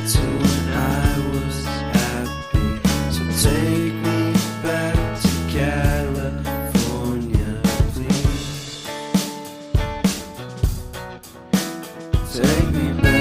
to when I was happy. So take me back to California, please. Take me back.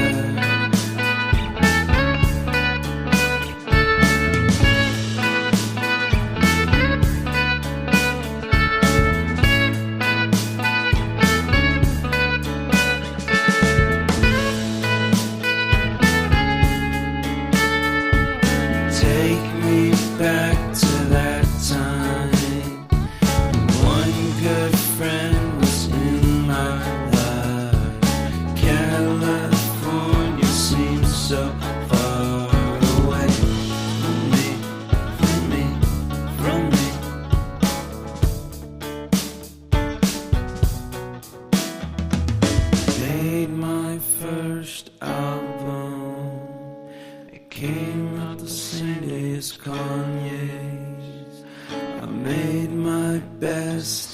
Take me back to that time. One good friend was in my life. California seems so far away from me, from me, from me. Made my first album. It came out the same day as Kanye's. I made my best